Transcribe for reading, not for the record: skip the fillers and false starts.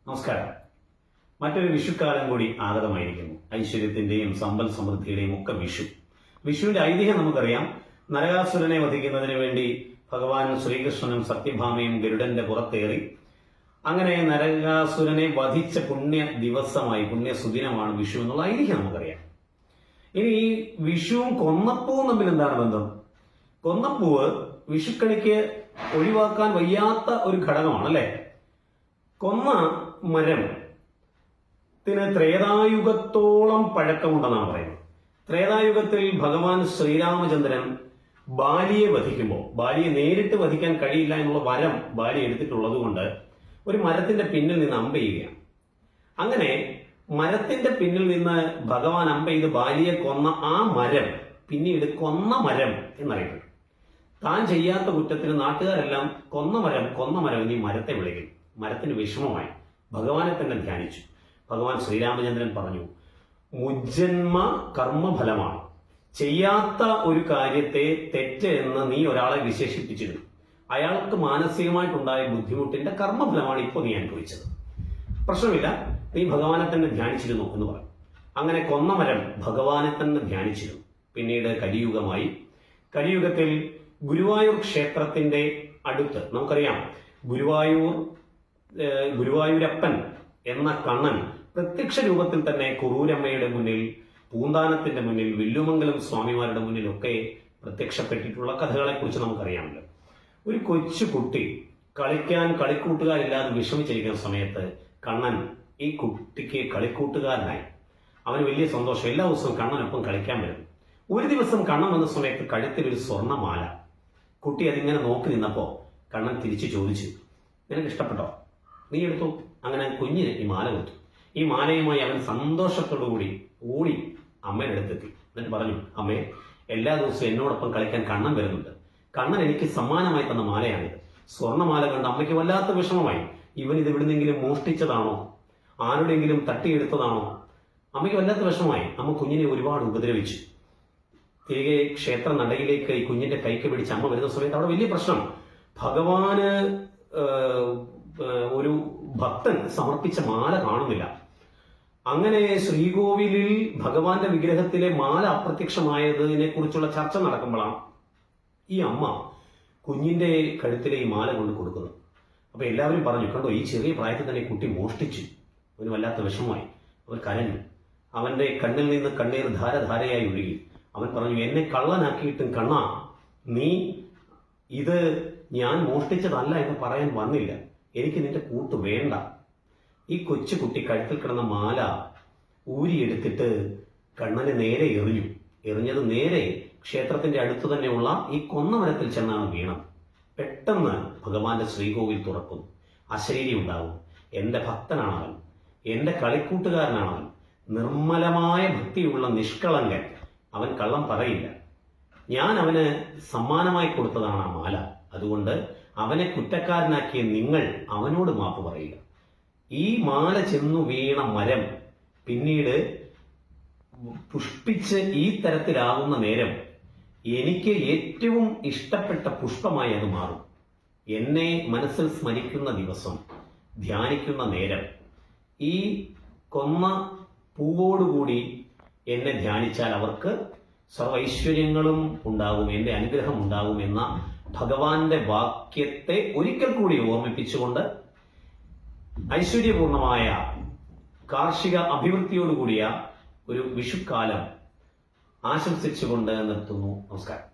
നമസ്കാരം. മറ്റൊരു വിഷുക്കാലം കൂടി ആഗതമായിരിക്കുന്നു. ഐശ്വര്യത്തിന്റെയും സമ്പൽ സമൃദ്ധിയുടെയും ഒക്കെ വിഷു. വിഷുവിന്റെ ഐതിഹ്യം നമുക്കറിയാം. നരകാസുരനെ വധിക്കുന്നതിന് വേണ്ടി ഭഗവാൻ ശ്രീകൃഷ്ണനും സത്യഭാമയും ഗരുഡന്റെ പുറത്തേറി അങ്ങനെ നരകാസുരനെ വധിച്ച പുണ്യ ദിവസമായി പുണ്യ സുദിനമാണ് വിഷു എന്നുള്ള ഐതിഹ്യം നമുക്കറിയാം. ഇനി ഈ വിഷുവും കൊന്നപ്പൂവും തമ്മിൽ എന്താണ് ബന്ധം? കൊന്നപ്പൂവ് വിഷുക്കണിക്ക് ഒഴിവാക്കാൻ വയ്യാത്ത ഒരു ഘടകമാണ് അല്ലെ. കൊന്ന മരത്തിന് ത്രേതായുഗത്തോളം പഴക്കമുണ്ടെന്നാണ് പറയുന്നത്. ത്രേതായുഗത്തിൽ ഭഗവാൻ ശ്രീരാമചന്ദ്രൻ ബാലിയെ വധിക്കുമ്പോൾ, ബാലിയെ നേരിട്ട് വധിക്കാൻ കഴിയില്ല എന്നുള്ള വരം ബാലി എടുത്തിട്ടുള്ളത് കൊണ്ട് ഒരു മരത്തിന്റെ പിന്നിൽ നിന്ന് അമ്പെയ്യുകയാണ്. അങ്ങനെ മരത്തിന്റെ പിന്നിൽ നിന്ന് ഭഗവാൻ അമ്പെയ്ത് ബാലിയെ കൊന്ന ആ മരം പിന്നീട് കൊന്ന മരം എന്നറിയപ്പെട്ടു. താൻ ചെയ്യാത്ത കുറ്റത്തിന് നാട്ടുകാരെല്ലാം കൊന്ന മരം എന്നീ മരത്തെ വിളിക്കും. മരത്തിന് വിഷമമായി ഭഗവാനെ തന്നെ ധ്യാനിച്ചു. ഭഗവാൻ ശ്രീരാമചന്ദ്രൻ പറഞ്ഞു, മുജ്ജന്മ കർമ്മഫലമാണ്. ചെയ്യാത്ത ഒരു കാര്യത്തെ തെറ്റ് എന്ന് നീ ഒരാളെ വിശേഷിപ്പിച്ചിരുന്നു. അയാൾക്ക് മാനസികമായിട്ടുണ്ടായ ബുദ്ധിമുട്ടിന്റെ കർമ്മഫലമാണ് ഇപ്പോൾ നീ അനുഭവിച്ചത്. പ്രശ്നമില്ല, നീ ഭഗവാനെ തന്നെ ധ്യാനിച്ചിരുന്നു എന്ന് പറഞ്ഞു. അങ്ങനെ കൊന്ന മരം ഭഗവാനെ തന്നെ ധ്യാനിച്ചിരുന്നു. പിന്നീട് കലിയുഗമായി. കലിയുഗത്തിൽ ഗുരുവായൂർ ക്ഷേത്രത്തിന്റെ അടുത്ത് നമുക്കറിയാം, ഗുരുവായൂരപ്പൻ എന്ന കണ്ണൻ പ്രത്യക്ഷ രൂപത്തിൽ തന്നെ കുറൂരമ്മയുടെ മുന്നിൽ, പൂന്താനത്തിന്റെ മുന്നിൽ, വില്ലുമംഗലം സ്വാമിമാരുടെ മുന്നിലൊക്കെ പ്രത്യക്ഷപ്പെട്ടിട്ടുള്ള കഥകളെ കുറിച്ച് നമുക്കറിയാമല്ലോ. ഒരു കൊച്ചു കുട്ടി കളിക്കാൻ കളിക്കൂട്ടുകാരില്ലാതെ വിഷമിച്ചിരിക്കുന്ന സമയത്ത് കണ്ണൻ ഈ കുട്ടിക്ക് കളിക്കൂട്ടുകാരനായി. അവന് വലിയ സന്തോഷം. എല്ലാ ദിവസവും കണ്ണനൊപ്പം കളിക്കാൻ വരും. ഒരു ദിവസം കണ്ണൻ വന്ന സമയത്ത് കഴുത്തിൽ ഒരു സ്വർണ്ണമാല. കുട്ടി അതിങ്ങനെ നോക്കി നിന്നപ്പോ കണ്ണൻ തിരിച്ചു ചോദിച്ചു, നിനക്ക് ഇഷ്ടപ്പെട്ടോ? നീ എടുത്തു. അങ്ങനെ കുഞ്ഞിന് ഈ മാല കൊടുത്തു. ഈ മാലയുമായി അവൻ സന്തോഷത്തോടുകൂടി ഓടി അമ്മയുടെ അടുത്തെത്തി. എന്നിട്ട് പറഞ്ഞു, അമ്മേ, എല്ലാ ദിവസവും എന്നോടൊപ്പം കളിക്കാൻ കണ്ണൻ വരുന്നുണ്ട്. കണ്ണൻ എനിക്ക് സമ്മാനമായി തന്ന മാലയാണിത്. സ്വർണ്ണമാല കണ്ട് അമ്മയ്ക്ക് വല്ലാത്ത വിഷമമായി. ഇവൻ ഇത് എവിടുന്നെങ്കിലും മോഷ്ടിച്ചതാണോ, ആരുടെയെങ്കിലും തട്ടിയെടുത്തതാണോ? അമ്മയ്ക്ക് വല്ലാത്ത വിഷമമായി. അമ്മ കുഞ്ഞിനെ ഒരുപാട് ഉപദ്രവിച്ചു. തിരികെ ക്ഷേത്ര നടയിലേക്ക് ഈ കുഞ്ഞിന്റെ കൈക്ക് പിടിച്ച് അമ്മ വരുന്ന സമയത്ത് അവിടെ വലിയ പ്രശ്നം. ഭഗവാന് ഒരു ഭക്തൻ സമർപ്പിച്ച മാല കാണുന്നില്ല. അങ്ങനെ ശ്രീകോവിലിൽ ഭഗവാന്റെ വിഗ്രഹത്തിലെ മാല അപ്രത്യക്ഷമായതിനെ കുറിച്ചുള്ള ചർച്ച നടക്കുമ്പോഴാണ് ഈ അമ്മ കുഞ്ഞിന്റെ കഴുത്തിലെ ഈ മാല കൊണ്ട് കൊടുക്കുന്നത്. അപ്പൊ എല്ലാവരും പറഞ്ഞു, കണ്ടോ, ഈ ചെറിയ പ്രായത്തിൽ തന്നെ കുട്ടി മോഷ്ടിച്ചു. അവന് വല്ലാത്ത വിഷമമായി. അവർ കരഞ്ഞു. അവന്റെ കണ്ണിൽ നിന്ന് കണ്ണീർ ധാരധാരയായി ഒഴുകി. അവൻ പറഞ്ഞു, എന്നെ കള്ളനാക്കിയിട്ടും കണ്ണാ, നീ ഇത് ഞാൻ മോഷ്ടിച്ചതല്ല എന്ന് പറയാൻ വന്നില്ല. എനിക്ക് നിന്റെ കൂട്ട് വേണ്ട. ഈ കൊച്ചുകുട്ടി കഴുത്തിൽ കിടന്ന മാല ഊരിയെടുത്തിട്ട് കണ്ണന് നേരെ എറിഞ്ഞു. എറിഞ്ഞത് നേരെ ക്ഷേത്രത്തിന്റെ അടുത്ത് തന്നെയുള്ള ഈ കൊന്നമരത്തിൽ ചെന്നാണ് വീണത്. പെട്ടെന്ന് ഭഗവാന്റെ ശ്രീകോവിൽ തുറക്കുന്നു. അശരീരി ഉണ്ടാവും. എന്റെ ഭക്തനാണവൻ, എന്റെ കളിക്കൂട്ടുകാരനാണവൻ, നിർമ്മലമായ ഭക്തിയുള്ള നിഷ്കളങ്കൻ. അവൻ കള്ളം പറയില്ല. ഞാൻ അവന് സമ്മാനമായി കൊടുത്തതാണ് ആ മാല. അതുകൊണ്ട് അവനെ കുറ്റക്കാരനാക്കിയ നിങ്ങൾ അവനോട് മാപ്പ് പറയുക. ഈ മാല ചെന്നു വീണ മരം പിന്നീട് പുഷ്പിച്ച് ഈ തരത്തിലാകുന്ന നേരം എനിക്ക് ഏറ്റവും ഇഷ്ടപ്പെട്ട പുഷ്പമായി അത് മാറും. എന്നെ മനസ്സിൽ സ്മരിക്കുന്ന ദിവസം, ധ്യാനിക്കുന്ന നേരം ഈ കൊന്ന പൂവോടുകൂടി എന്നെ ധ്യാനിച്ചാൽ അവർക്ക് സർവൈശ്വര്യങ്ങളും ഉണ്ടാകും, എന്റെ അനുഗ്രഹം ഉണ്ടാകും എന്ന ഭഗവാന്റെ വാക്യത്തെ ഒരിക്കൽ കൂടി ഓർമ്മിപ്പിച്ചുകൊണ്ട് ഐശ്വര്യപൂർണമായ കാർഷിക അഭിവൃദ്ധിയോടുകൂടിയ ഒരു വിഷുക്കാലം ആശംസിച്ചുകൊണ്ട് നിർത്തുന്നു. നമസ്കാരം.